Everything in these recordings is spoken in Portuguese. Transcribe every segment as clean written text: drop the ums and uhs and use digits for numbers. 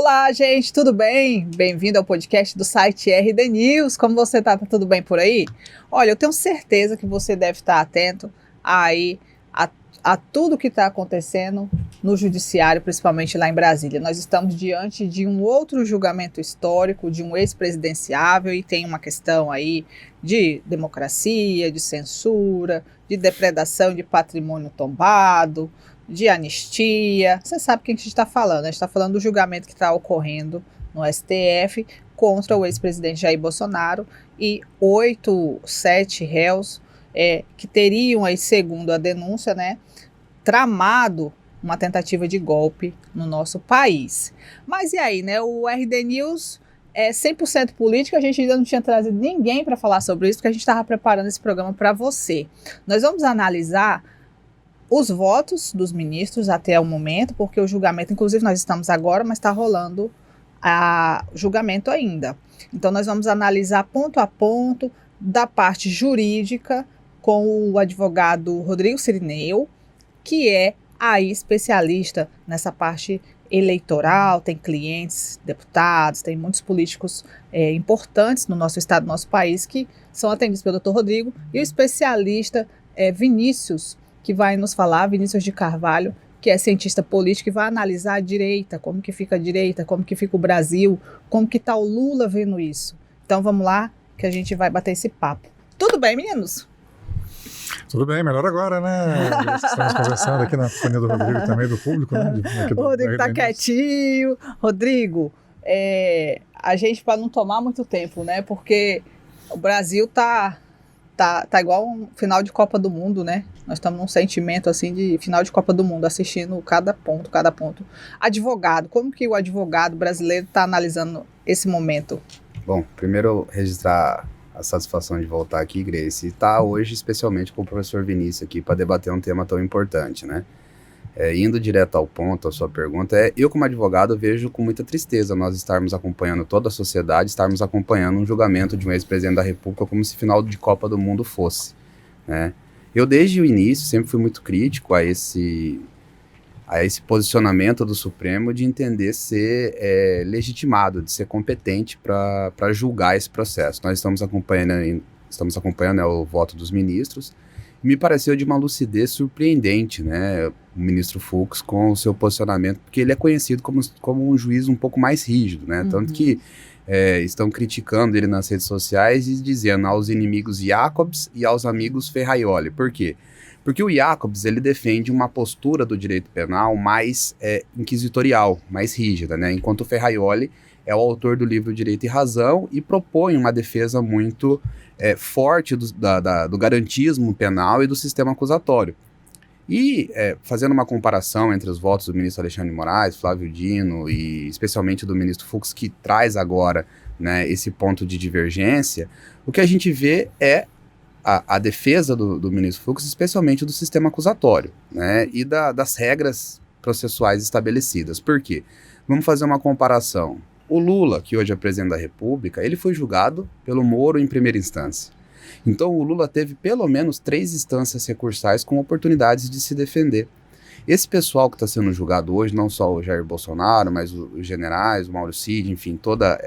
Olá, gente, tudo bem? Bem-vindo ao podcast do site RD News. Como você tá? Tá tudo bem por aí? Olha, eu tenho certeza que você deve estar atento aí a tudo que está acontecendo no judiciário, principalmente lá em Brasília. Nós estamos diante de um outro julgamento histórico de um ex-presidenciável e tem uma questão aí de democracia, de censura, de depredação de patrimônio tombado, de anistia. Você sabe quem que a gente está falando, né? A gente está falando do julgamento que está ocorrendo no STF contra o ex-presidente Jair Bolsonaro e 7 réus que teriam aí, segundo a denúncia, né, tramado uma tentativa de golpe no nosso país. Mas e aí, né? O RD News é 100% política, a gente ainda não tinha trazido ninguém para falar sobre isso, porque a gente estava preparando esse programa para você. Nós vamos analisar os votos dos ministros até o momento, porque o julgamento, inclusive nós estamos agora, mas está rolando o julgamento ainda. Então nós vamos analisar ponto a ponto da parte jurídica com o advogado Rodrigo Sirineu, que é aí especialista nessa parte eleitoral, tem clientes, deputados, tem muitos políticos importantes no nosso estado, no nosso país, que são atendidos pelo Dr. Rodrigo, e o especialista Vinícius, que vai nos falar, Vinícius de Carvalho, que é cientista político e vai analisar a direita, como que fica a direita, como que fica o Brasil, como que está o Lula vendo isso. Então vamos lá, que a gente vai bater esse papo. Tudo bem, meninos? Tudo bem, melhor agora, né? Estamos conversando aqui na companhia do Rodrigo também, do público, né? O Rodrigo tá quietinho. Rodrigo, a gente, para não tomar muito tempo, né? Porque o Brasil tá igual um final de Copa do Mundo, né? Nós estamos num sentimento assim de final de Copa do Mundo, assistindo cada ponto. Advogado, como que o advogado brasileiro está analisando esse momento? Bom, primeiro registrar a satisfação de voltar aqui, Grace, e estar hoje especialmente com o professor Vinícius aqui para debater um tema tão importante, né? Indo direto ao ponto, a sua pergunta, eu como advogado vejo com muita tristeza nós estarmos acompanhando toda a sociedade, estarmos acompanhando um julgamento de um ex-presidente da República como se final de Copa do Mundo fosse, né? Eu desde o início sempre fui muito crítico a esse posicionamento do Supremo de entender ser legitimado, de ser competente para julgar esse processo. Nós estamos acompanhando o voto dos ministros, e me pareceu de uma lucidez surpreendente, né, o ministro Fux com o seu posicionamento, porque ele é conhecido como um juiz um pouco mais rígido, né, tanto que estão criticando ele nas redes sociais e dizendo aos inimigos Jacobs e aos amigos Ferraioli. Por quê? Porque o Jacobs, ele defende uma postura do direito penal mais inquisitorial, mais rígida, né? Enquanto o Ferraioli é o autor do livro Direito e Razão e propõe uma defesa muito forte do garantismo penal e do sistema acusatório. E fazendo uma comparação entre os votos do ministro Alexandre de Moraes, Flávio Dino e especialmente do ministro Fux, que traz agora, né, esse ponto de divergência, o que a gente vê é a defesa do ministro Fux, especialmente do sistema acusatório, né, e das regras processuais estabelecidas. Por quê? Vamos fazer uma comparação. O Lula, que hoje é presidente da República, ele foi julgado pelo Moro em primeira instância. Então o Lula teve pelo menos 3 instâncias recursais com oportunidades de se defender. Esse pessoal que está sendo julgado hoje, não só o Jair Bolsonaro, mas os generais, o Mauro Cid, enfim, toda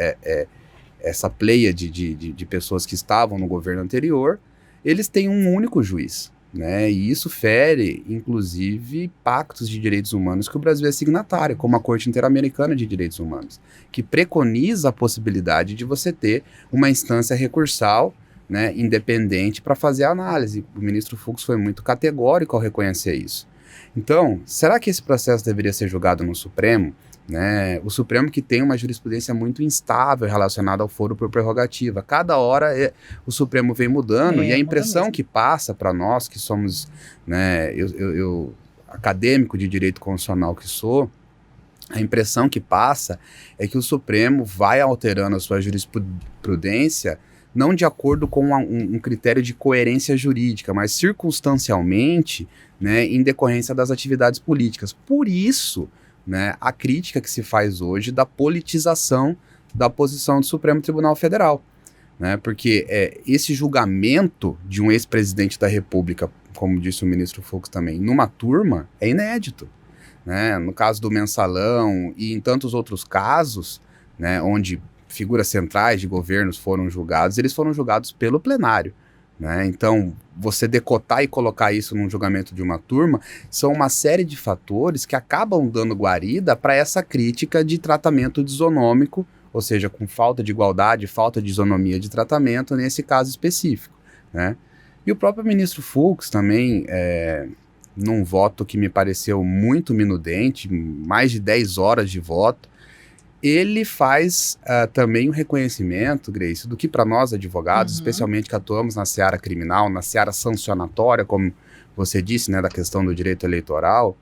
essa pleia de pessoas que estavam no governo anterior, eles têm um único juiz, né? E isso fere, inclusive, pactos de direitos humanos que o Brasil é signatário, como a Corte Interamericana de Direitos Humanos, que preconiza a possibilidade de você ter uma instância recursal, né, independente para fazer a análise. O ministro Fux foi muito categórico ao reconhecer isso. Então, será que esse processo deveria ser julgado no Supremo? Né? O Supremo que tem uma jurisprudência muito instável relacionada ao foro por prerrogativa. Cada hora o Supremo vem mudando e a impressão que passa para nós que somos, né, eu acadêmico de direito constitucional que sou, a impressão que passa é que o Supremo vai alterando a sua jurisprudência não de acordo com um critério de coerência jurídica, mas circunstancialmente, né, em decorrência das atividades políticas. Por isso, né, a crítica que se faz hoje da politização da posição do Supremo Tribunal Federal, né, porque esse julgamento de um ex-presidente da República, como disse o ministro Fux também, numa turma, é inédito. né, no caso do mensalão e em tantos outros casos, né, onde figuras centrais de governos foram julgados, eles foram julgados pelo plenário, né? Então, você decotar e colocar isso num julgamento de uma turma são uma série de fatores que acabam dando guarida para essa crítica de tratamento desonômico, ou seja, com falta de igualdade, falta de isonomia de tratamento nesse caso específico, né? E o próprio ministro Fux também, num voto que me pareceu muito minudente, mais de 10 horas de voto, ele faz também um reconhecimento, Grace, do que para nós advogados, especialmente que atuamos na seara criminal, na seara sancionatória, como você disse, né, da questão do direito eleitoral,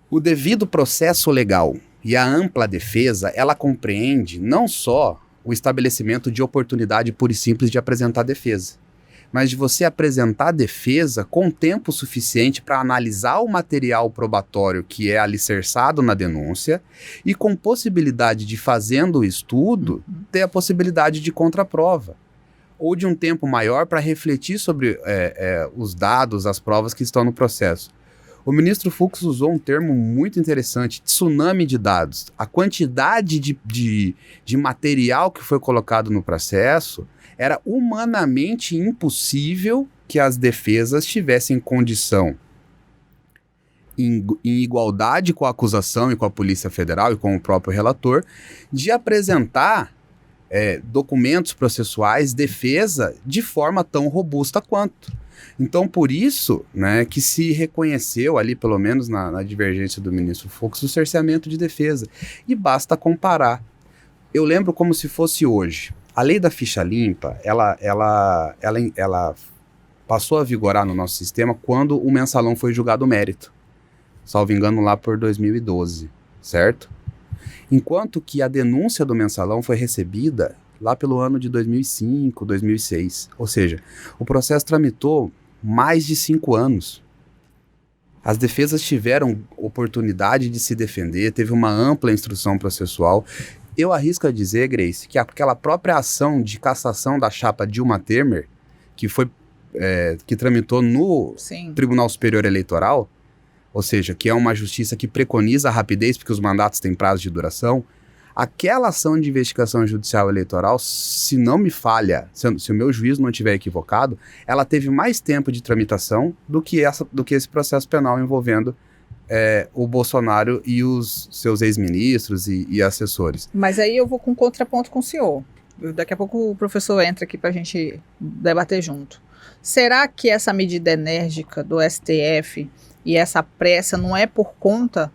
o devido processo legal e a ampla defesa, ela compreende não só o estabelecimento de oportunidade pura e simples de apresentar defesa, mas de você apresentar a defesa com tempo suficiente para analisar o material probatório que é alicerçado na denúncia e com possibilidade de, fazendo o estudo, ter a possibilidade de contraprova. Ou de um tempo maior para refletir sobre os dados, as provas que estão no processo. O ministro Fux usou um termo muito interessante, tsunami de dados. A quantidade de material que foi colocado no processo era humanamente impossível que as defesas tivessem condição, em igualdade com a acusação e com a Polícia Federal e com o próprio relator, de apresentar documentos processuais, defesa, de forma tão robusta quanto. Então, por isso, né, que se reconheceu ali, pelo menos na divergência do ministro Fux, o cerceamento de defesa. E basta comparar. Eu lembro como se fosse hoje. A lei da ficha limpa, ela passou a vigorar no nosso sistema quando o mensalão foi julgado mérito. Salvo engano, lá por 2012, certo? Enquanto que a denúncia do mensalão foi recebida lá pelo ano de 2005, 2006. Ou seja, o processo tramitou mais de 5 anos. As defesas tiveram oportunidade de se defender, teve uma ampla instrução processual. Eu arrisco a dizer, Grace, que aquela própria ação de cassação da chapa Dilma Temer, que tramitou no Tribunal Superior Eleitoral, ou seja, que é uma justiça que preconiza a rapidez, porque os mandatos têm prazo de duração, aquela ação de investigação judicial eleitoral, se não me falha, se o meu juízo não estiver equivocado, ela teve mais tempo de tramitação do que esse processo penal envolvendo o Bolsonaro e os seus ex-ministros e assessores. Mas aí eu vou com contraponto com o senhor. Daqui a pouco o professor entra aqui para a gente debater junto. Será que essa medida enérgica do STF e essa pressa não é por conta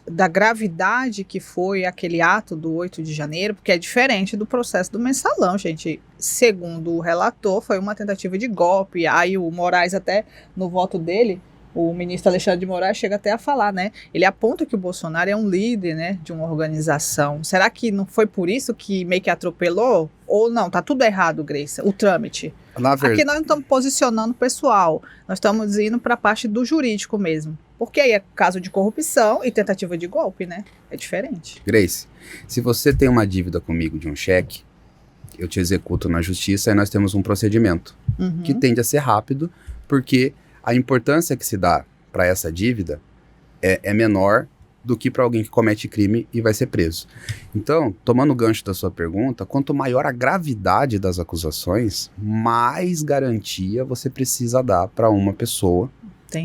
da gravidade que foi aquele ato do 8 de janeiro? Porque é diferente do processo do mensalão, gente. Segundo o relator, foi uma tentativa de golpe. Aí o Moraes, até no voto dele, o ministro Alexandre de Moraes chega até a falar, né? Ele aponta que o Bolsonaro é um líder, né, de uma organização. Será que não foi por isso que meio que atropelou? Ou não? Tá tudo errado, Grace, o trâmite. Aqui nós não estamos posicionando o pessoal, nós estamos indo para a parte do jurídico mesmo. Porque aí é caso de corrupção e tentativa de golpe, né? É diferente. Grace, se você tem uma dívida comigo de um cheque, eu te executo na justiça e nós temos um procedimento que tende a ser rápido, porque a importância que se dá para essa dívida é menor do que para alguém que comete crime e vai ser preso. Então, tomando o gancho da sua pergunta, quanto maior a gravidade das acusações, mais garantia você precisa dar para uma pessoa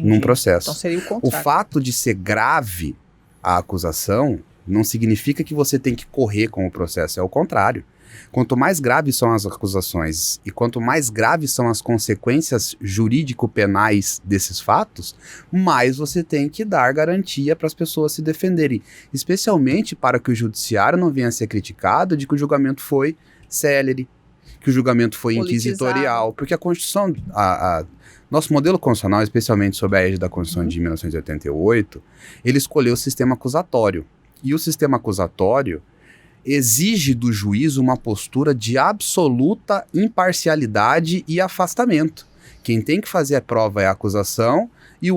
num processo. Então seria o contrário. O fato de ser grave a acusação não significa que você tem que correr com o processo, é o contrário. Quanto mais graves são as acusações e quanto mais graves são as consequências jurídico-penais desses fatos, mais você tem que dar garantia para as pessoas se defenderem. Especialmente para que o judiciário não venha a ser criticado de que o julgamento foi célere, que o julgamento foi inquisitorial. Porque a Constituição, nosso modelo constitucional, especialmente sob a égide da Constituição de 1988, ele escolheu o sistema acusatório. E o sistema acusatório exige do juiz uma postura de absoluta imparcialidade e afastamento. Quem tem que fazer a prova é a acusação e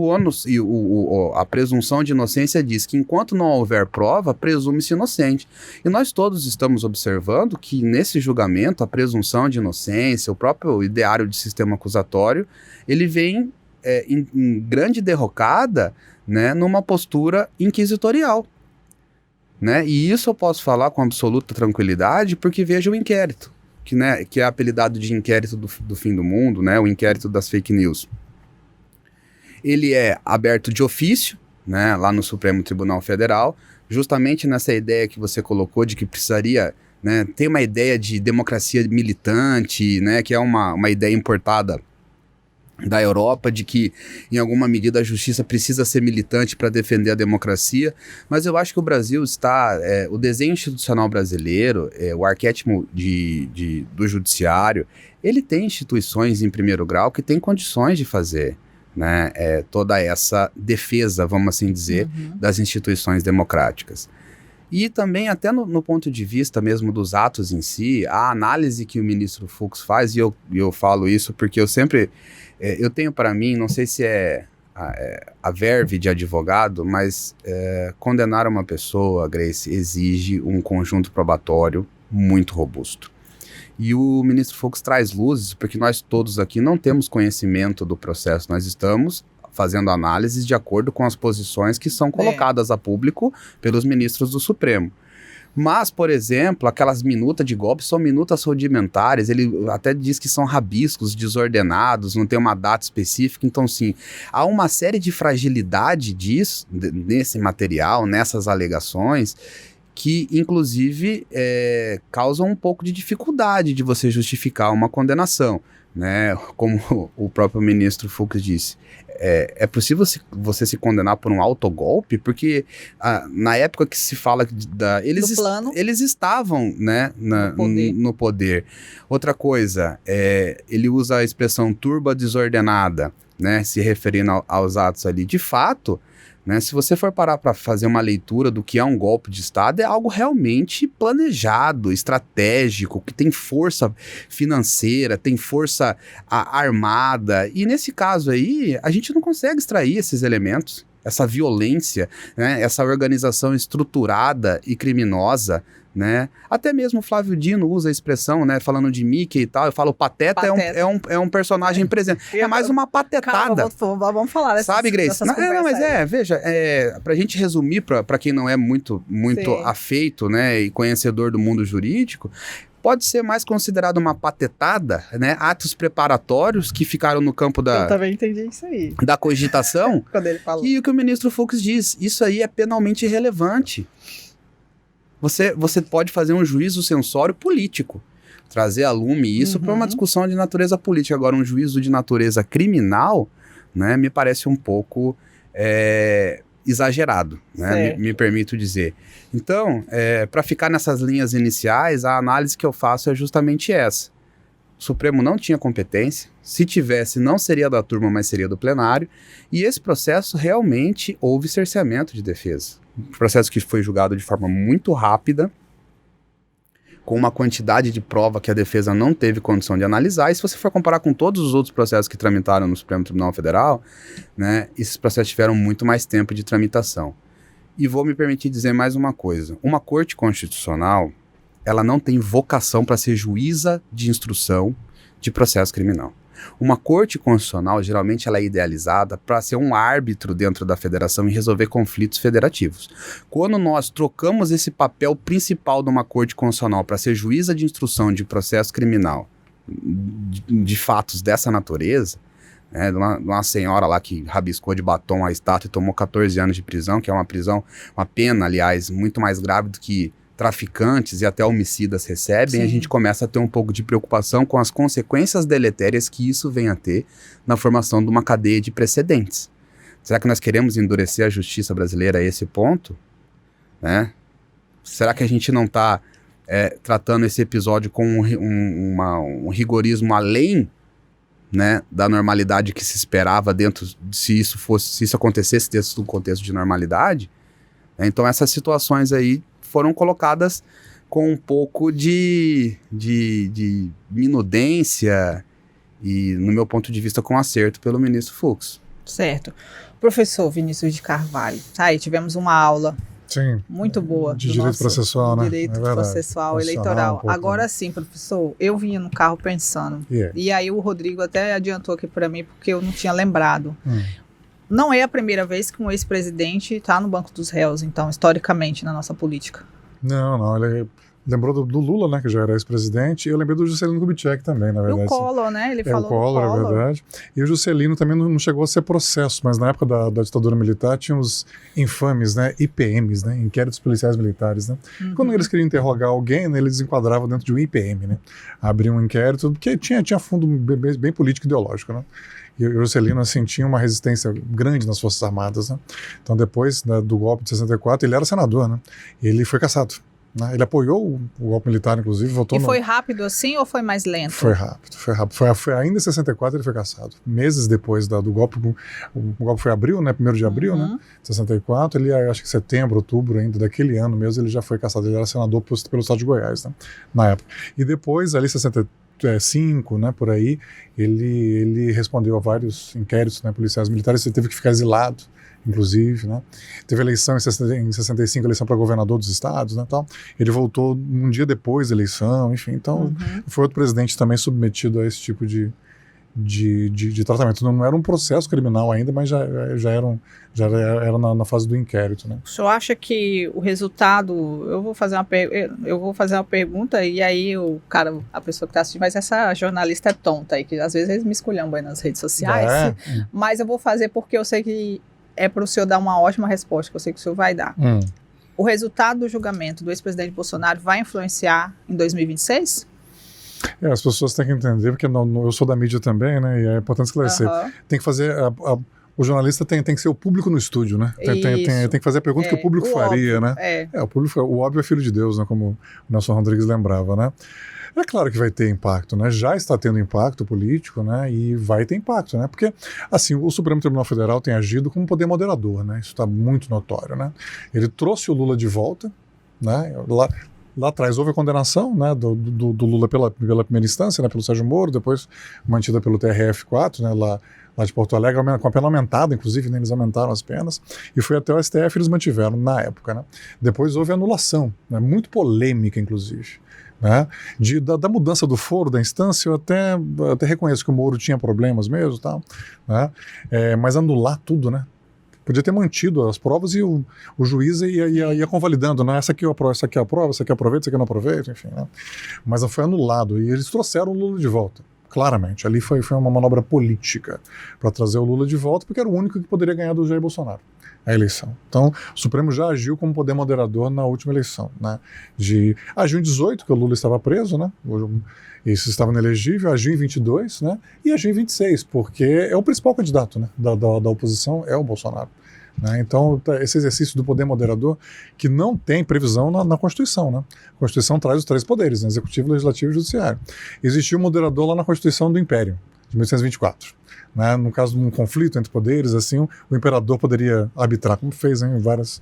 a presunção de inocência diz que enquanto não houver prova, presume-se inocente. E nós todos estamos observando que nesse julgamento a presunção de inocência, o próprio ideário de sistema acusatório, ele vem em grande derrocada, né, numa postura inquisitorial. Né? E isso eu posso falar com absoluta tranquilidade porque veja o inquérito, que é apelidado de inquérito do fim do mundo, né? O inquérito das fake news. Ele é aberto de ofício, né, lá no Supremo Tribunal Federal, justamente nessa ideia que você colocou de que precisaria, né, ter uma ideia de democracia militante, né, que é uma ideia importada da Europa, de que em alguma medida a justiça precisa ser militante para defender a democracia, mas eu acho que o Brasil está, o desenho institucional brasileiro, o arquétipo do judiciário, ele tem instituições em primeiro grau que têm condições de fazer, né, toda essa defesa, vamos assim dizer, das instituições democráticas. E também até no ponto de vista mesmo dos atos em si, a análise que o ministro Fux faz, e eu falo isso porque eu sempre, eu tenho para mim, não sei se é a verve de advogado, mas condenar uma pessoa, Grace, exige um conjunto probatório muito robusto. E o ministro Fux traz luzes, porque nós todos aqui não temos conhecimento do processo, nós estamos fazendo análises de acordo com as posições que são colocadas a público pelos ministros do Supremo. Mas, por exemplo, aquelas minutas de golpe são minutas rudimentares, ele até diz que são rabiscos desordenados, não tem uma data específica, então sim, há uma série de fragilidade disso, nesse material, nessas alegações, que inclusive causam um pouco de dificuldade de você justificar uma condenação, né? Como o próprio ministro Fux disse. É possível você se condenar por um autogolpe? Porque na época que se fala eles estavam, né, no poder. Outra coisa, ele usa a expressão turba desordenada, né, se referindo aos atos ali. De fato, né, se você for parar para fazer uma leitura do que é um golpe de Estado, é algo realmente planejado, estratégico, que tem força financeira, tem força armada. E nesse caso aí, a gente não consegue extrair esses elementos, essa violência, né, essa organização estruturada e criminosa, né? Até mesmo o Flávio Dino usa a expressão, né, falando de Mickey e tal, eu falo pateta. É um personagem presente, é mais uma patetada. Calma, vamos falar dessas, sabe, Grace? Não, mas veja, pra gente resumir, pra quem não é muito afeito, né, e conhecedor do mundo jurídico, pode ser mais considerado uma patetada, né, atos preparatórios que ficaram no campo Eu também entendi isso aí. Da cogitação. Quando ele falou. E o que o ministro Fux diz, isso aí é penalmente irrelevante. Você pode fazer um juízo censório político, trazer a lume isso para uma discussão de natureza política. Agora, um juízo de natureza criminal, né, me parece um pouco exagerado, né, me permito dizer. Então, para ficar nessas linhas iniciais, a análise que eu faço é justamente essa. O Supremo não tinha competência, se tivesse não seria da turma, mas seria do plenário, e esse processo realmente houve cerceamento de defesa. Um processo que foi julgado de forma muito rápida, com uma quantidade de prova que a defesa não teve condição de analisar, e se você for comparar com todos os outros processos que tramitaram no Supremo Tribunal Federal, né, esses processos tiveram muito mais tempo de tramitação. E vou me permitir dizer mais uma coisa, uma corte constitucional, ela não tem vocação para ser juíza de instrução de processo criminal. Uma corte constitucional, geralmente, ela é idealizada para ser um árbitro dentro da federação e resolver conflitos federativos. Quando nós trocamos esse papel principal de uma corte constitucional para ser juíza de instrução de processo criminal, de fatos dessa natureza, né, de uma senhora lá que rabiscou de batom a estátua e tomou 14 anos de prisão, que é uma pena, aliás, muito mais grave do que traficantes e até homicidas recebem, a gente começa a ter um pouco de preocupação com as consequências deletérias que isso vem a ter na formação de uma cadeia de precedentes. Será que nós queremos endurecer a justiça brasileira a esse ponto? Né? Será que a gente não está tratando esse episódio com um rigorismo além, né, da normalidade que se esperava dentro, se isso acontecesse dentro do contexto de normalidade? Então essas situações aí foram colocadas com um pouco de minudência e, no meu ponto de vista, com acerto pelo ministro Fux. Certo. Professor Vinícius de Carvalho, aí tivemos uma aula Sim. muito boa. De do direito nosso processual, né? Direito É verdade. processual Constitucional, eleitoral. um pouco, Agora né? sim, professor, eu vinha no carro pensando, Yeah. e aí o Rodrigo até adiantou aqui para mim, porque eu não tinha lembrado. Hum. Não é a primeira vez que um ex-presidente está no banco dos réus, então, historicamente, na nossa política. Não, ele lembrou do Lula, né, que já era ex-presidente, e eu lembrei do Juscelino Kubitschek também, na E verdade. o Collor, né? Ele É falou o Collor, do Collor. é verdade. E o Juscelino também não chegou a ser processo, mas na época da ditadura militar tinha os infames, né, IPMs, né, inquéritos policiais militares, né. Uhum. Quando eles queriam interrogar alguém, né, eles enquadravam dentro de um IPM, né. Abriam um inquérito, porque tinha fundo bem político e ideológico, né. E o Juscelino, assim, tinha uma resistência grande nas Forças Armadas, né. Então, depois, né, do golpe de 64, ele era senador, né. E ele foi cassado. Né? Ele apoiou o golpe militar, inclusive, votou E foi rápido assim ou foi mais lento? Foi rápido. Foi ainda em 64 ele foi cassado. Meses depois do golpe, o golpe foi em abril, né? 1º de abril, né? 64, ele acho que setembro, outubro ainda daquele ano mesmo, ele já foi cassado. Ele era senador pelo estado de Goiás, né? Na época. E depois, ali 65, né, por aí, ele respondeu a vários inquéritos, né, policiais militares, ele teve que ficar exilado, inclusive, né, teve eleição em 65, eleição para governador dos estados, né, tal, ele voltou um dia depois da eleição, enfim, então foi outro presidente também submetido a esse tipo de tratamento. Não era um processo criminal ainda, mas já era na fase do inquérito, né. O senhor acha que o resultado, eu vou fazer uma pergunta e aí a pessoa que está assistindo, mas essa jornalista é tonta aí, que às vezes eles me esculhambam aí nas redes sociais, mas eu vou fazer porque eu sei que é para o senhor dar uma ótima resposta, que eu sei que o senhor vai dar. O resultado do julgamento do ex-presidente Bolsonaro vai influenciar em 2026? As pessoas têm que entender, porque eu sou da mídia também, né, e é importante esclarecer. Tem que fazer... O jornalista tem que ser o público no estúdio, né? Tem que fazer a pergunta que o público faria, óbvio, né? O óbvio é filho de Deus, né? Como o Nelson Rodrigues lembrava, né? É claro que vai ter impacto, né? Já está tendo impacto político, né? E vai ter impacto, né? Porque, assim, o Supremo Tribunal Federal tem agido como poder moderador, né? Isso está muito notório, né? Ele trouxe o Lula de volta, né? Lá atrás houve a condenação, né, do Lula pela primeira instância, né, pelo Sérgio Moro, depois mantida pelo TRF4, né, lá de Porto Alegre, com a pena aumentada, inclusive, né, eles aumentaram as penas, e foi até o STF, eles mantiveram na época. Né. Depois houve anulação, né, muito polêmica, inclusive. Né, da mudança do foro da instância, eu até reconheço que o Moro tinha problemas mesmo, tal, né, mas anular tudo, né? Podia ter mantido as provas e o juiz ia convalidando, né? Essa aqui eu aprovo, essa aqui eu aprovo, essa aqui eu aproveito, essa aqui eu não aproveito, enfim. Né? Mas foi anulado e eles trouxeram o Lula de volta, claramente. Ali foi uma manobra política para trazer o Lula de volta, porque era o único que poderia ganhar do Jair Bolsonaro a eleição. Então, o Supremo já agiu como poder moderador na última eleição. Né? Agiu em 18, que o Lula estava preso, né? Isso estava inelegível, agiu em 22, né? E agiu em 26, porque é o principal candidato, né? da oposição, é o Bolsonaro. Né? Então, esse exercício do poder moderador, que não tem previsão na Constituição. Né? A Constituição traz os 3 poderes, né? Executivo, Legislativo e Judiciário. Existiu um moderador lá na Constituição do Império, de 1824. Né? No caso de um conflito entre poderes, assim, o imperador poderia arbitrar, como fez, né, em várias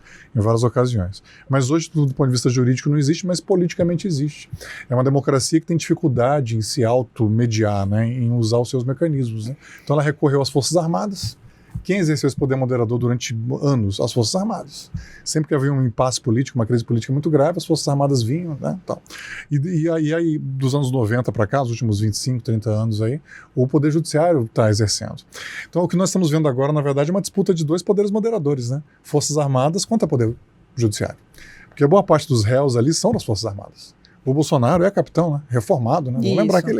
ocasiões. Mas hoje, do ponto de vista jurídico, não existe, mas politicamente existe. É uma democracia que tem dificuldade em se automediar, né, em usar os seus mecanismos. Né? Então ela recorreu às Forças Armadas. Quem exerceu esse poder moderador durante anos? As Forças Armadas. Sempre que havia um impasse político, uma crise política muito grave, as Forças Armadas vinham, né, tal. E aí, dos anos 90 para cá, os últimos 25, 30 anos aí, o Poder Judiciário está exercendo. Então, o que nós estamos vendo agora, na verdade, é uma disputa de 2 poderes moderadores, né? Forças Armadas contra Poder Judiciário. Porque boa parte dos réus ali são das Forças Armadas. O Bolsonaro é capitão, né? Reformado, né? Vamos lembrar que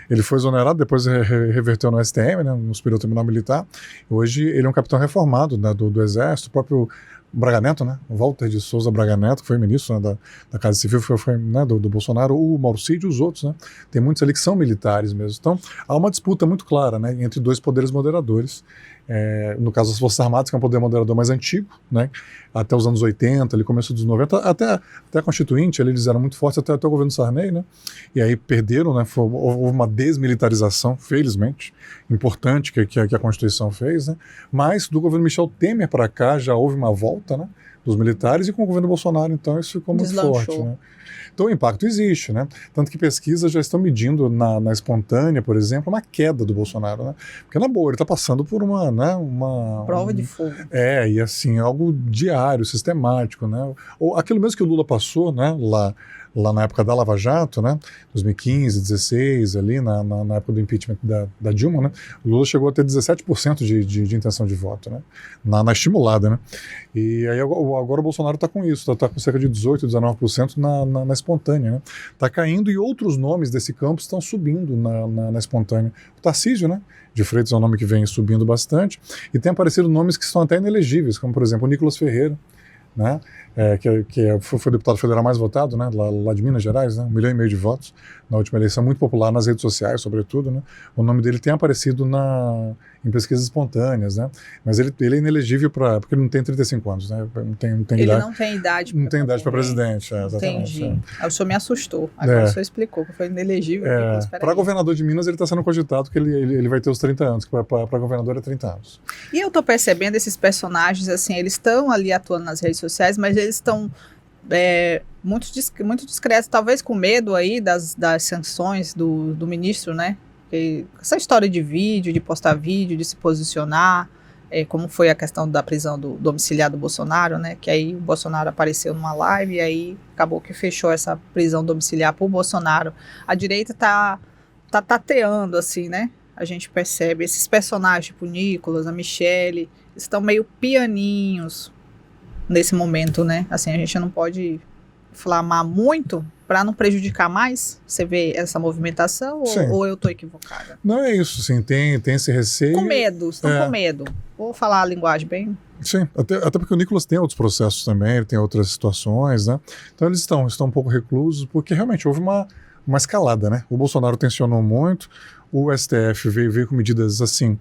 ele foi exonerado, depois reverteu no STM, né? No Superior Tribunal Militar. Hoje ele é um capitão reformado, né? do Exército, o próprio Braga Neto, né? Walter de Souza Braga Neto, que foi ministro, né? da Casa Civil, foi né? do Bolsonaro, o Mauro Cid e os outros, né? Tem muitos ali que são militares mesmo. Então, há uma disputa muito clara, né? Entre 2 poderes moderadores. No caso das Forças Armadas, que é um poder moderador mais antigo, né? Até os anos 80, ali começo dos 90, até a Constituinte, ali, eles eram muito fortes até o governo Sarney, né? E aí perderam, né? Houve uma desmilitarização, felizmente, importante que a Constituição fez, né? Mas do governo Michel Temer para cá já houve uma volta, né? dos militares, e com o governo Bolsonaro, então, isso ficou muito forte, né? Então o impacto existe, né? Tanto que pesquisas já estão medindo na espontânea, por exemplo, uma queda do Bolsonaro, né? Porque na boa, ele está passando por uma prova de fogo. E assim, algo diário, sistemático, né? Ou aquilo mesmo que o Lula passou, né? Lá na época da Lava Jato, né, 2015, 16, ali na época do impeachment da Dilma, né, o Lula chegou a ter 17% de intenção de voto, né, na estimulada, né, e aí agora o Bolsonaro está com isso, está com cerca de 18%, 19% na espontânea, né, está caindo, e outros nomes desse campo estão subindo na espontânea. O Tarcísio, né, de Freitas é um nome que vem subindo bastante, e tem aparecido nomes que estão até inelegíveis, como por exemplo o Nicolas Ferreira, né, que foi o deputado federal mais votado, né, lá de Minas Gerais, né, 1,5 milhão de votos na última eleição, muito popular nas redes sociais, sobretudo, né. O nome dele tem aparecido em pesquisas espontâneas, né, mas ele é inelegível porque ele não tem 35 anos, né, não tem ele idade, não tem idade. Não tem idade para presidente, exatamente. Entendi. O senhor me assustou. Agora o senhor explicou que foi inelegível. Para governador de Minas, ele está sendo cogitado que ele vai ter os 30 anos, que para governador é 30 anos. E eu estou percebendo esses personagens, assim, eles estão ali atuando nas redes sociais, mas eles estão muito discretos, talvez com medo aí das sanções do ministro, né? Essa história de vídeo, de postar vídeo, de se posicionar, como foi a questão da prisão do domiciliar do Bolsonaro, né? Que aí o Bolsonaro apareceu numa live e aí acabou que fechou essa prisão domiciliar por Bolsonaro. A direita tá tateando, assim, né? A gente percebe esses personagens, tipo o Nicolas, a Michelle, estão meio pianinhos nesse momento, né? Assim, a gente não pode inflamar muito para não prejudicar mais. Você vê essa movimentação ou eu tô equivocada? Não é isso, sim, tem esse receio. Com medo, estão com medo. Vou falar a linguagem bem... Sim, até porque o Nicolas tem outros processos também, ele tem outras situações, né? Então eles estão um pouco reclusos, porque realmente houve uma escalada, né? O Bolsonaro tensionou muito, o STF veio com medidas assim,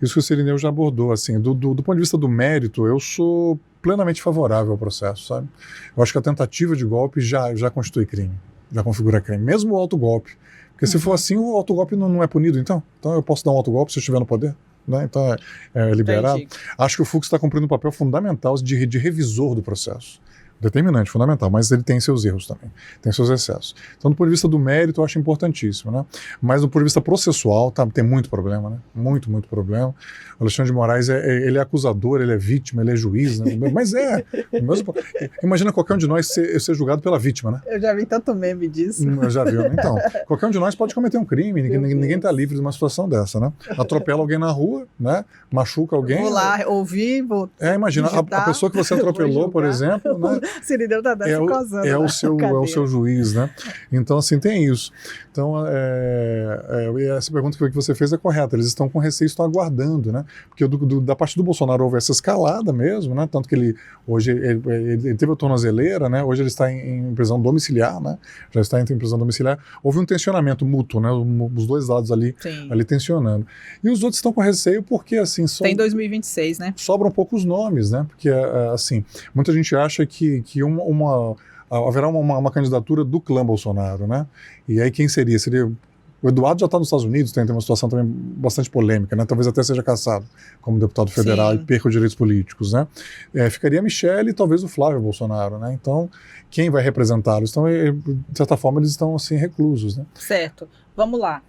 isso que o Cirineu já abordou, assim, do ponto de vista do mérito, eu sou plenamente favorável ao processo, sabe? Eu acho que a tentativa de golpe já constitui crime, já configura crime, mesmo o autogolpe, porque se for assim, o autogolpe não é punido, então eu posso dar um autogolpe se eu estiver no poder? Né? Então é liberado. Entendi. Acho que o Fux está cumprindo um papel fundamental de revisor do processo. Determinante, fundamental, mas ele tem seus erros também, tem seus excessos. Então, do ponto de vista do mérito, eu acho importantíssimo, né? Mas do ponto de vista processual, tem muito problema, né? Muito problema. O Alexandre de Moraes, ele é acusador, ele é vítima, ele é juiz, né? Mas imagina qualquer um de nós ser julgado pela vítima, né? Eu já vi tanto meme disso. Já viu, né? Então, qualquer um de nós pode cometer um crime, ninguém está livre de uma situação dessa, né? Atropela alguém na rua, né? Machuca alguém. Vou lá ouvir, vou imagina, a pessoa que você atropelou, por exemplo, né? Cirineu tá se cozando. É o seu juiz, né? Então, assim, tem isso. Então, essa pergunta que você fez é correta. Eles estão com receio, estão aguardando, né? Porque da parte do Bolsonaro houve essa escalada mesmo, né? Tanto que hoje ele teve a tornozeleira, né? Hoje ele está em prisão domiciliar, né? Já está em prisão domiciliar. Houve um tensionamento mútuo, né? Os dois lados ali tensionando. E os outros estão com receio porque, assim... Tem 2026, né? Sobram poucos nomes, né? Porque, assim, muita gente acha que haverá uma candidatura do clã Bolsonaro, né? E aí quem seria? Seria... O Eduardo já está nos Estados Unidos, tem uma situação também bastante polêmica, né? Talvez até seja cassado como deputado federal e perca os direitos políticos, né? Ficaria a Michelle e talvez o Flávio Bolsonaro, né? Então, quem vai representá-los? Então, de certa forma, eles estão assim reclusos, né? Certo. Vamos lá.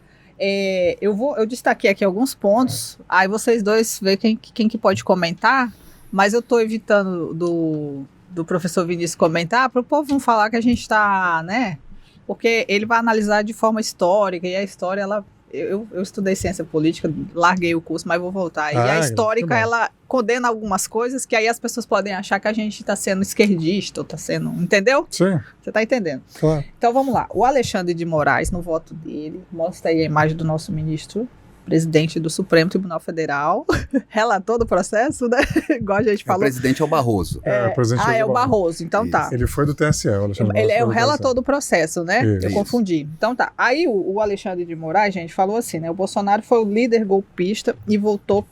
Eu destaquei aqui alguns pontos, aí vocês dois veem quem que pode comentar, mas eu estou evitando do professor Vinícius comentar, para o povo não falar que a gente está, né? Porque ele vai analisar de forma histórica, e a história, eu estudei ciência política, larguei o curso, mas vou voltar. E a histórica, ela condena algumas coisas que aí as pessoas podem achar que a gente está sendo esquerdista, ou está sendo, entendeu? Sim. Você está entendendo? Claro. Então vamos lá. O Alexandre de Moraes, no voto dele, mostra aí a imagem do nosso ministro, presidente do Supremo Tribunal Federal, relator do processo, né? Igual a gente falou. O presidente é o Barroso. É o Barroso, então isso. Tá. Ele foi do TSE, o Alexandre. Ele é o relator do processo, né? Isso. Eu confundi. Então tá. Aí o Alexandre de Moraes, gente, falou assim, né? O Bolsonaro foi o líder golpista e votou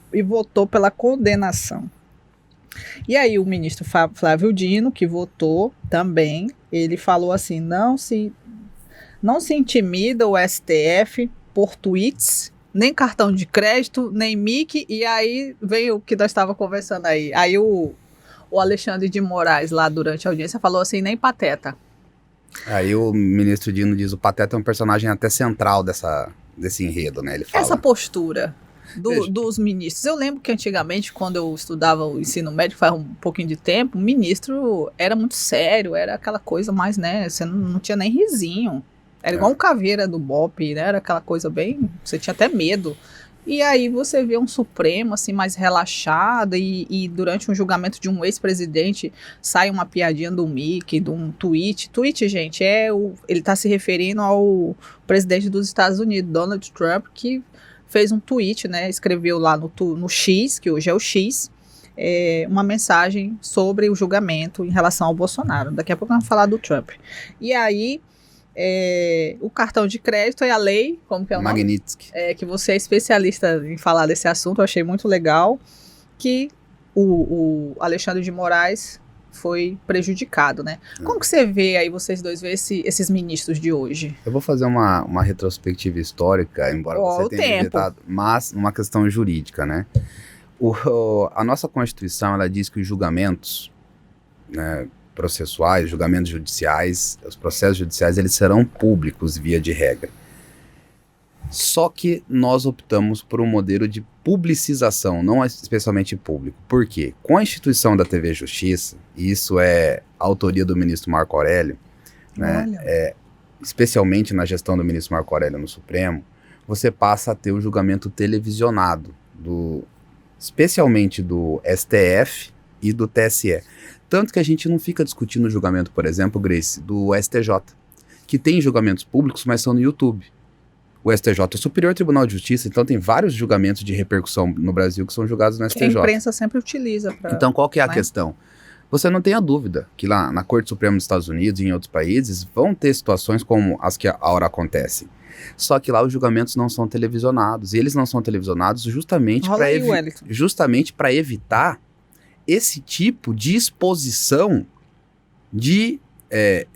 pela condenação. E aí o ministro Flávio Dino, que votou também, ele falou assim, não se intimida o STF por tweets, nem cartão de crédito, nem MIC, e aí vem o que nós estávamos conversando aí. Aí o o Alexandre de Moraes, lá durante a audiência, falou assim, nem pateta. Aí o ministro Dino diz, o Pateta é um personagem até central desse enredo, né? Ele fala. Essa postura dos ministros. Eu lembro que antigamente, quando eu estudava o ensino médio, faz um pouquinho de tempo, o ministro era muito sério, era aquela coisa mais, né? Você não tinha nem risinho. Era igual um caveira do BOPE, né? Era aquela coisa bem... Você tinha até medo. E aí você vê um Supremo assim mais relaxado e durante um julgamento de um ex-presidente sai uma piadinha do Mickey, de um tweet. Tweet, gente, ele está se referindo ao presidente dos Estados Unidos, Donald Trump, que fez um tweet, né? Escreveu lá no X, que hoje é o X, uma mensagem sobre o julgamento em relação ao Bolsonaro. Daqui a pouco vamos falar do Trump. E aí... o cartão de crédito é a lei, como que é o nome? Magnitsky. Que você é especialista em falar desse assunto, eu achei muito legal, que o Alexandre de Moraes foi prejudicado, né? Como que você vê aí, vocês dois vê esses ministros de hoje? Eu vou fazer uma retrospectiva histórica, embora você tenha visitado, mas uma questão jurídica, né? A nossa Constituição, ela diz que os julgamentos, né, processuais, julgamentos judiciais, os processos judiciais, eles serão públicos via de regra. Só que nós optamos por um modelo de publicização, não especialmente público. Por quê? Com a instituição da TV Justiça, e isso é a autoria do ministro Marco Aurélio, né, especialmente na gestão do ministro Marco Aurélio no Supremo, você passa a ter o julgamento televisionado, especialmente do STF e do TSE. Tanto que a gente não fica discutindo o julgamento, por exemplo, Grace, do STJ, que tem julgamentos públicos, mas são no YouTube. O STJ é o Superior Tribunal de Justiça, então tem vários julgamentos de repercussão no Brasil que são julgados no STJ. Que a imprensa sempre utiliza. Então, qual que é a questão? Você não tem a dúvida que lá na Corte Suprema dos Estados Unidos e em outros países vão ter situações como as que a hora acontecem. Só que lá os julgamentos não são televisionados. E eles não são televisionados justamente para evitar esse tipo de exposição de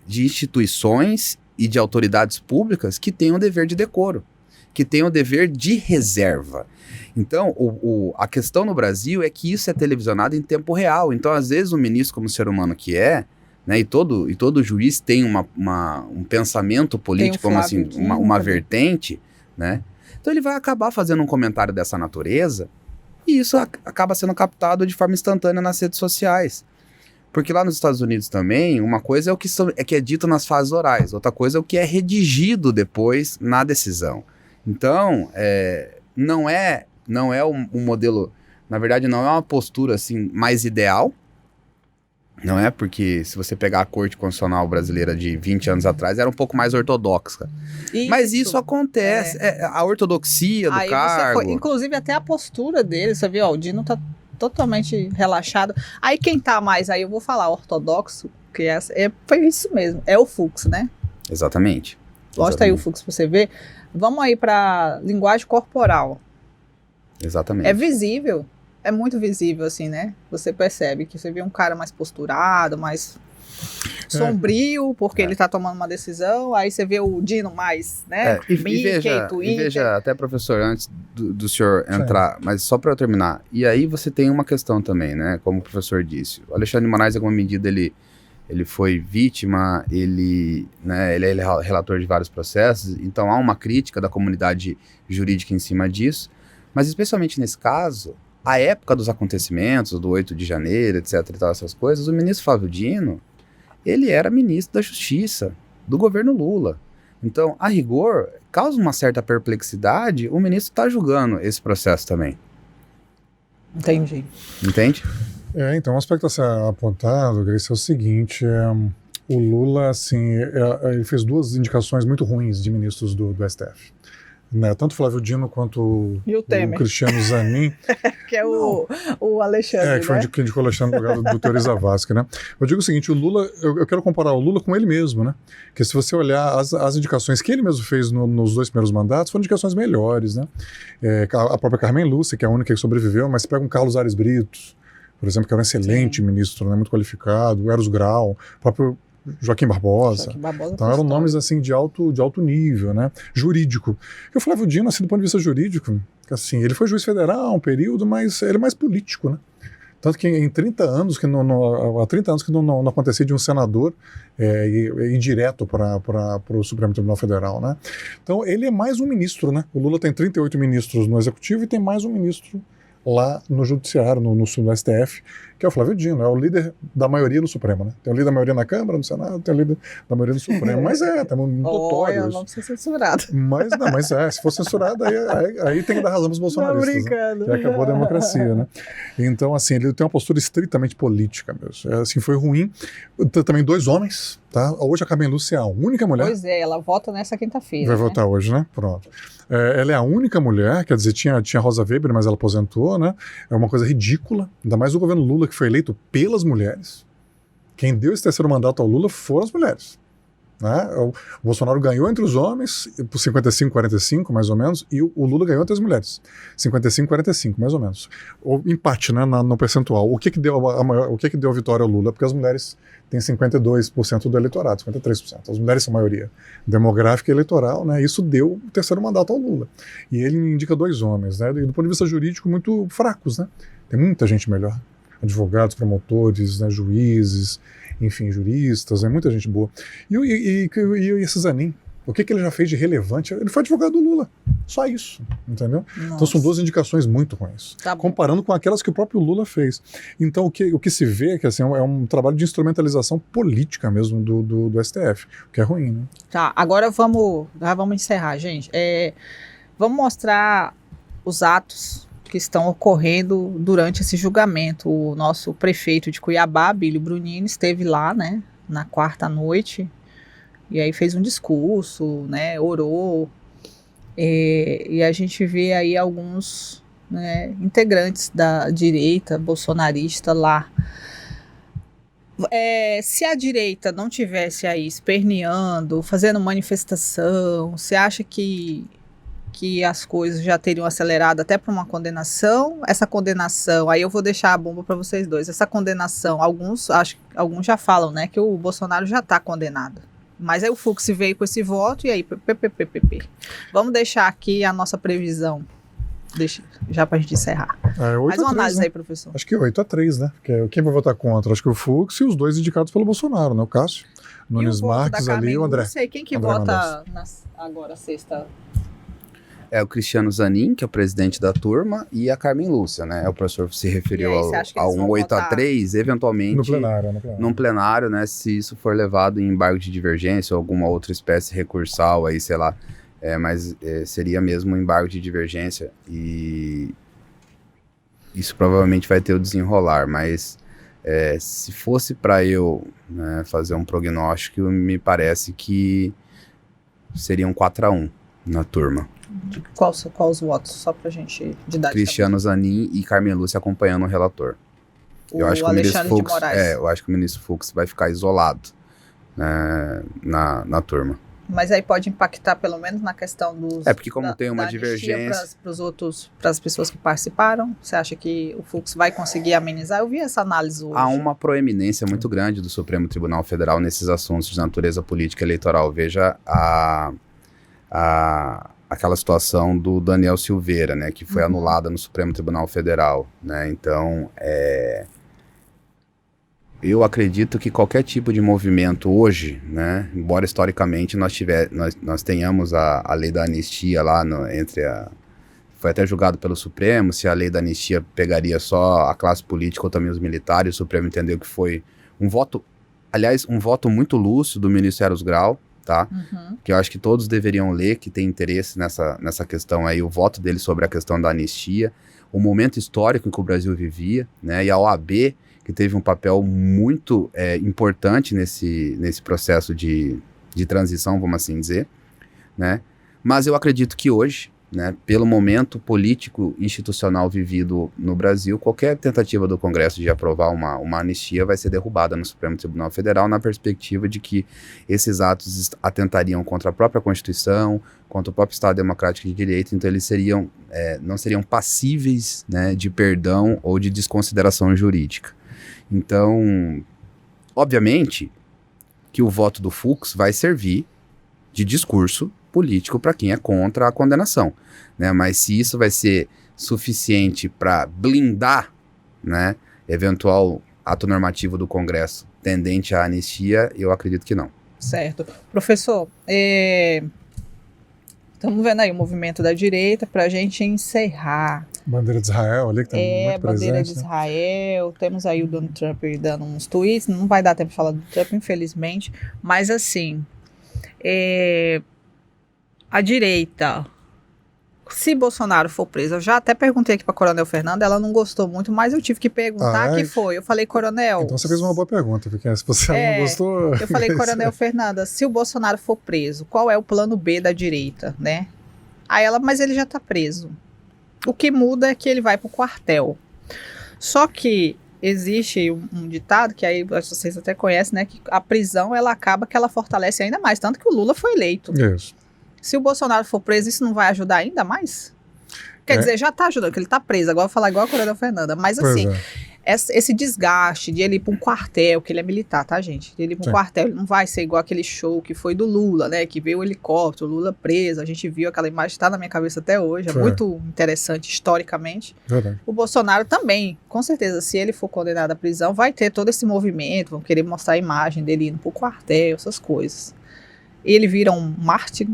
instituições e de autoridades públicas que têm o dever de decoro, que têm o dever de reserva. Então, a questão no Brasil é que isso é televisionado em tempo real. Então, às vezes, o ministro, como ser humano que né, e todo juiz tem um pensamento político, como assim, uma vertente, né? Então, ele vai acabar fazendo um comentário dessa natureza. E isso acaba sendo captado de forma instantânea nas redes sociais. Porque lá nos Estados Unidos também, uma coisa é o que é dito nas fases orais, outra coisa é o que é redigido depois na decisão. Então, não é um modelo, na verdade não é uma postura assim, mais ideal, não é? Porque se você pegar a Corte Constitucional brasileira de 20 anos atrás, era um pouco mais ortodoxa. Mas isso acontece, a ortodoxia do cargo. Inclusive até a postura dele, você viu, o Dino tá totalmente relaxado. Aí quem tá mais, aí eu vou falar ortodoxo, que foi isso mesmo, é o Fux, né? Exatamente. Mostra aí o Fux pra você ver. Vamos aí pra linguagem corporal. Exatamente. É visível. É muito visível, assim, né? Você percebe que você vê um cara mais posturado, mais sombrio, porque ele tá tomando uma decisão. Aí você vê o Dino mais, né? E veja, até professor, antes do senhor entrar, mas só para eu terminar. E aí você tem uma questão também, né? Como o professor disse. O Alexandre de Moraes, em alguma medida, ele foi vítima, ele é relator de vários processos, então há uma crítica da comunidade jurídica em cima disso. Mas especialmente nesse caso, a época dos acontecimentos, do 8 de janeiro, etc. e tal, essas coisas, o ministro Flávio Dino, ele era ministro da Justiça, do governo Lula. Então, a rigor, causa uma certa perplexidade, o ministro está julgando esse processo também. Entendi. Entende? Então, o aspecto a ser apontado, Grace, é o seguinte, o Lula, assim, ele fez duas indicações muito ruins de ministros do STF. Né, tanto Flávio Dino quanto o Cristiano Zanin. Que é o Alexandre, que foi que indicou o Alexandre no lugar do Teori Zavascki, né? Eu digo o seguinte, o Lula, eu quero comparar o Lula com ele mesmo, né? Porque se você olhar as indicações que ele mesmo fez nos dois primeiros mandatos, foram indicações melhores, né? A própria Carmen Lúcia, que é a única que sobreviveu, mas você pega um Carlos Ares Brito, por exemplo, que era um excelente ministro, né, muito qualificado, o Eros Grau, o próprio Joaquim Barbosa. Então eram nomes assim de alto nível, né? Jurídico. E o Flávio Dino, assim, do ponto de vista jurídico, assim, ele foi juiz federal um período, mas ele é mais político, né? Tanto que em 30 anos, há 30 anos que não acontecia de um senador ir direto para o Supremo Tribunal Federal, né? Então ele é mais um ministro, né? O Lula tem 38 ministros no Executivo e tem mais um ministro lá no Judiciário, no STF, que é o Flávio Dino, é o líder da maioria no Supremo, né? Tem o líder da maioria na Câmara, no Senado, tem o líder da maioria no Supremo, mas tá muito notório. Eu não precisa ser censurado. Mas se for censurado, aí tem que dar razão para os bolsonaristas. Não, brincando. Né? Que acabou a democracia, né? Então, assim, ele tem uma postura estritamente política mesmo. Assim, foi ruim. Também 2 homens, tá? Hoje a Carmen Lúcia é a única mulher. Pois é, ela vota nessa quinta-feira. Vai votar hoje, né? Pronto. Ela é a única mulher, quer dizer, tinha Rosa Weber, mas ela aposentou, né? É uma coisa ridícula, ainda mais o governo Lula, que foi eleito pelas mulheres. Quem deu esse 3º mandato ao Lula foram as mulheres. Né? O Bolsonaro ganhou entre os homens por 55-45, mais ou menos, e o Lula ganhou entre as mulheres, 55-45, mais ou menos. O empate, né, no percentual. O que deu a vitória ao Lula? Porque as mulheres têm 52% do eleitorado, 53%. As mulheres são a maioria demográfica e eleitoral, né? Isso deu o 3º mandato ao Lula. E ele indica 2 homens, né? E do ponto de vista jurídico, muito fracos, né? Tem muita gente melhor. Advogados, promotores, né, juízes, enfim, juristas, muita gente boa. E esse Zanin, o que ele já fez de relevante? Ele foi advogado do Lula, só isso, entendeu? Nossa. Então são 2 indicações muito ruins, comparando com aquelas que o próprio Lula fez. Então o que se vê é que assim, é um trabalho de instrumentalização política mesmo do STF, o que é ruim, né? Tá, agora vamos encerrar, gente. Vamos mostrar os atos que estão ocorrendo durante esse julgamento. O nosso prefeito de Cuiabá, Bílio Brunini, esteve lá, né, na 4ª noite, e aí fez um discurso, né, orou, e a gente vê aí alguns, né, integrantes da direita bolsonarista lá. Se a direita não tivesse aí esperneando, fazendo manifestação, você acha que as coisas já teriam acelerado até para uma condenação? Essa condenação, aí eu vou deixar a bomba para vocês dois, essa condenação, alguns já falam, né, que o Bolsonaro já está condenado, mas aí o Fux veio com esse voto e aí, vamos deixar aqui a nossa previsão, já para a gente encerrar. Mais uma análise, né? Aí, professor. Acho que 8-3, né, porque quem vai votar contra? Acho que o Fux e os 2 indicados pelo Bolsonaro, né, o Cássio Nunes Marques ali e o André. Sei quem que vota agora, sexta? É o Cristiano Zanin, que é o presidente da turma, e a Carmen Lúcia, né? O professor se referiu a um 8-3, eventualmente. Num plenário, né? Se isso for levado em embargo de divergência ou alguma outra espécie recursal aí, sei lá. Mas seria mesmo um embargo de divergência. E isso provavelmente vai ter o desenrolar. Mas se fosse para eu, né, fazer um prognóstico, me parece que seria um 4-1 na turma. Quais os votos? Só pra gente... Cristiano Zanin e Carmen Lúcia acompanhando o relator. Eu acho que o ministro Fux vai ficar isolado, né, na turma. Mas aí pode impactar pelo menos na questão dos... porque como tem uma divergência... Para as pessoas que participaram, você acha que o Fux vai conseguir amenizar? Eu vi essa análise hoje. Há uma proeminência muito grande do Supremo Tribunal Federal nesses assuntos de natureza política eleitoral. Veja aquela situação do Daniel Silveira, né, que foi anulada no Supremo Tribunal Federal, né, então eu acredito que qualquer tipo de movimento hoje, né, embora historicamente nós tenhamos a lei da anistia lá, foi até julgado pelo Supremo, se a lei da anistia pegaria só a classe política ou também os militares, o Supremo entendeu que foi um voto muito lúcido do ministro Eros Grau, tá? Que eu acho que todos deveriam ler, que tem interesse nessa questão aí, o voto dele sobre a questão da anistia, o momento histórico em que o Brasil vivia, né? E a OAB, que teve um papel muito importante nesse processo de transição, vamos assim dizer, né? Mas eu acredito que hoje, né, pelo momento político institucional vivido no Brasil, qualquer tentativa do Congresso de aprovar uma anistia vai ser derrubada no Supremo Tribunal Federal, na perspectiva de que esses atos atentariam contra a própria Constituição, contra o próprio Estado Democrático de Direito, então eles não seriam passíveis, né, de perdão ou de desconsideração jurídica. Então, obviamente que o voto do Fux vai servir de discurso político para quem é contra a condenação, né? Mas se isso vai ser suficiente para blindar, né, eventual ato normativo do Congresso tendente à anistia, eu acredito que não. Certo. Professor, estamos vendo aí o movimento da direita para a gente encerrar. Bandeira de Israel ali, que está muito presente. Bandeira de Israel, temos aí o Donald Trump dando uns tweets, não vai dar tempo de falar do Trump, infelizmente, mas assim, a direita, se Bolsonaro for preso, eu já até perguntei aqui para a Coronel Fernanda, ela não gostou muito, mas eu tive que perguntar que foi. Eu falei, Coronel... Então você fez uma boa pergunta, porque se você não gostou... Eu falei, Coronel Fernanda, se o Bolsonaro for preso, qual é o plano B da direita, né? Aí ela, mas ele já está preso. O que muda é que ele vai para o quartel. Só que existe um ditado, que aí vocês até conhecem, né? Que a prisão, ela acaba que ela fortalece ainda mais, tanto que o Lula foi eleito. Isso. Se o Bolsonaro for preso, isso não vai ajudar ainda mais? Quer dizer, já está ajudando, porque ele está preso. Agora eu vou falar igual a Coronel Fernanda. Mas assim, esse desgaste de ele ir para um quartel, que ele é militar, tá, gente? De ele ir para um quartel, ele não vai ser igual aquele show que foi do Lula, né? Que veio o helicóptero, o Lula preso. A gente viu aquela imagem, está na minha cabeça até hoje. É muito interessante historicamente. Verdade. O Bolsonaro também, com certeza, se ele for condenado à prisão, vai ter todo esse movimento, vão querer mostrar a imagem dele indo para o quartel, essas coisas. Ele vira um mártir.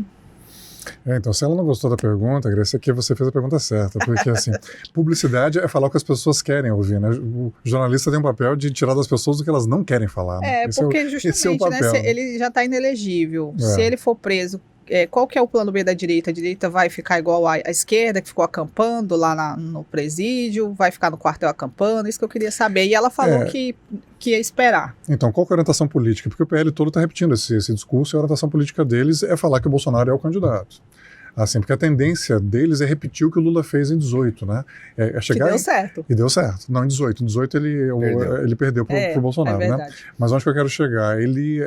Então, se ela não gostou da pergunta, Grace, aqui você fez a pergunta certa, porque assim, publicidade é falar o que as pessoas querem ouvir, né? O jornalista tem um papel de tirar das pessoas o que elas não querem falar. Né? Porque justamente, né, ele já está inelegível. Se ele for preso, qual que é o plano B da direita? A direita vai ficar igual à esquerda, que ficou acampando lá no presídio, vai ficar no quartel acampando, isso que eu queria saber. E ela falou que ia esperar. Então, qual que é a orientação política? Porque o PL todo está repetindo esse discurso, e a orientação política deles é falar que o Bolsonaro é o candidato. Assim, porque a tendência deles é repetir o que o Lula fez em 18, né? Chegar que deu certo. E deu certo. Não, em 18. Em 18 ele perdeu pro Bolsonaro, né? Mas onde que eu quero chegar? Ele,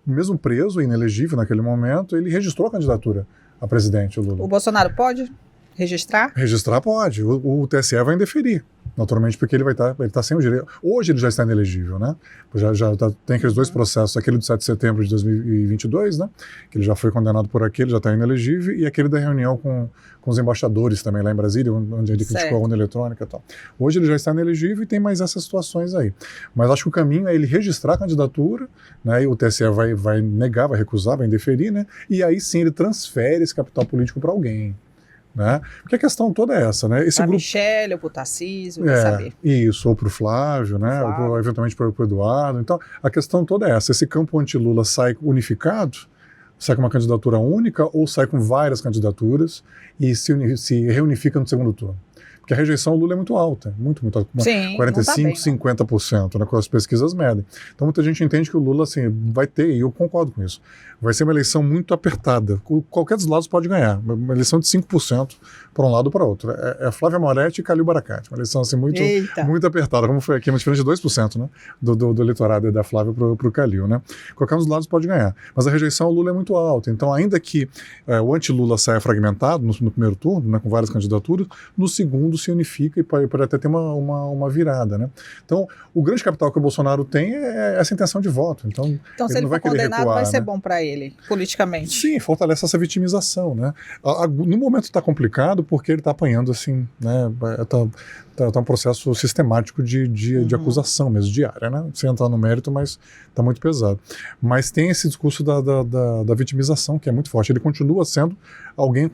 mesmo preso, inelegível naquele momento, ele registrou a candidatura a presidente, o Lula. O Bolsonaro pode registrar? Registrar pode. O TSE vai indeferir. Naturalmente, porque ele tá sem o direito. Hoje ele já está inelegível, né? Tem aqueles dois processos, aquele do 7 de setembro de 2022, né? Que ele já foi condenado por aquele, já está inelegível, e aquele da reunião com os embaixadores também lá em Brasília, onde ele criticou a urna eletrônica e tal. Hoje ele já está inelegível e tem mais essas situações aí. Mas acho que o caminho é ele registrar a candidatura, né? E o TSE vai negar, vai recusar, vai indeferir, né? E aí sim ele transfere esse capital político para alguém. Né? Porque a questão toda é essa, né? Esse grupo... Michele, ou pro Tarcísio, vai saber. Isso, ou pro Flávio, né? Ou eventualmente pro Eduardo. Então, a questão toda é essa. Esse campo anti-Lula sai unificado, sai com uma candidatura única, ou sai com várias candidaturas e se reunifica no segundo turno. Porque a rejeição ao Lula é muito alta, muito alta, 45%, 50%, né, quando as pesquisas medem. Então muita gente entende que o Lula assim, vai ter, e eu concordo com isso, vai ser uma eleição muito apertada. Qualquer dos lados pode ganhar, uma eleição de 5% para um lado ou para outro. É Flávia Moretti e Calil Baracate, uma eleição assim, muito apertada, como foi aqui, uma diferença de 2%, né, do eleitorado da Flávia para o Calil. Né? Qualquer um dos lados pode ganhar, mas a rejeição ao Lula é muito alta. Então ainda que o anti-Lula saia fragmentado no primeiro turno, né, com várias candidaturas, no segundo se unifica e pode até ter uma virada, né? Então, o grande capital que o Bolsonaro tem é essa intenção de voto. Então se ele for condenado, recuar, vai ser bom para ele, politicamente. Sim, fortalece essa vitimização, né? No momento está complicado porque ele está apanhando, assim, né? Tá um processo sistemático de acusação mesmo, diária, né? Sem entrar no mérito, mas está muito pesado. Mas tem esse discurso da vitimização, que é muito forte. Ele continua sendo alguém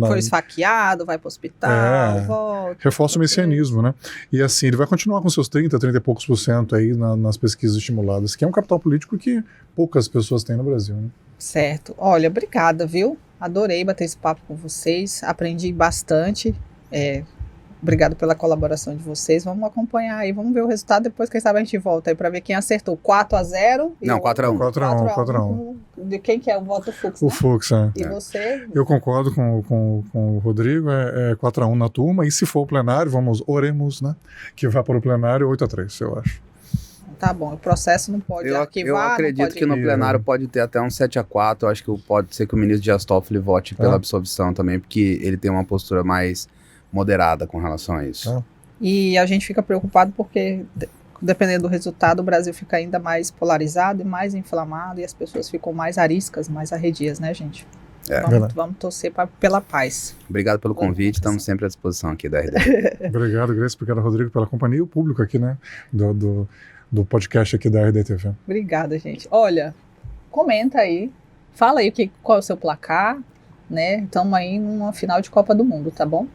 foi esfaqueado, vai para o hospital, volta. Reforça o messianismo, né? E assim, ele vai continuar com seus 30 e poucos % aí nas pesquisas estimuladas, que é um capital político que poucas pessoas têm no Brasil, né? Certo. Olha, obrigada, viu? Adorei bater esse papo com vocês, aprendi bastante. Obrigado pela colaboração de vocês. Vamos acompanhar aí, vamos ver o resultado. Depois, quem sabe, a gente volta aí para ver quem acertou. 4-0? Não, 4-1. 4-1. De quem que é o voto Fux, né? O né? Fux, E você? Eu concordo com o Rodrigo, 4-1 na turma. E se for o plenário, oremos, né? Que vá para o plenário 8-3, eu acho. Tá bom, o processo não pode arquivar. Eu acredito que no plenário pode ter até um 7-4. Eu acho que pode ser que o ministro Dias Toffoli vote pela absolvição também, porque ele tem uma postura mais moderada com relação a isso. E a gente fica preocupado porque, dependendo do resultado, o Brasil fica ainda mais polarizado e mais inflamado e as pessoas ficam mais ariscas, mais arredias, né, gente? Vamos torcer pela paz. Obrigado pelo convite, estamos sempre à disposição aqui da RD. Obrigado, Grace, obrigado, Rodrigo, pela companhia e o público aqui, né, do podcast aqui da RDTV. Obrigada, gente. Olha, comenta aí, fala aí qual é o seu placar, né? Estamos aí numa final de Copa do Mundo, tá bom?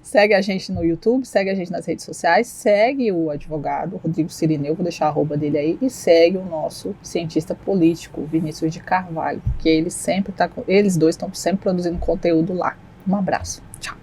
Segue a gente no YouTube, segue a gente nas redes sociais, segue o advogado Rodrigo Cirineu, vou deixar a arroba dele aí, e segue o nosso cientista político, Vinícius de Carvalho, que eles dois estão sempre produzindo conteúdo lá. Um abraço. Tchau.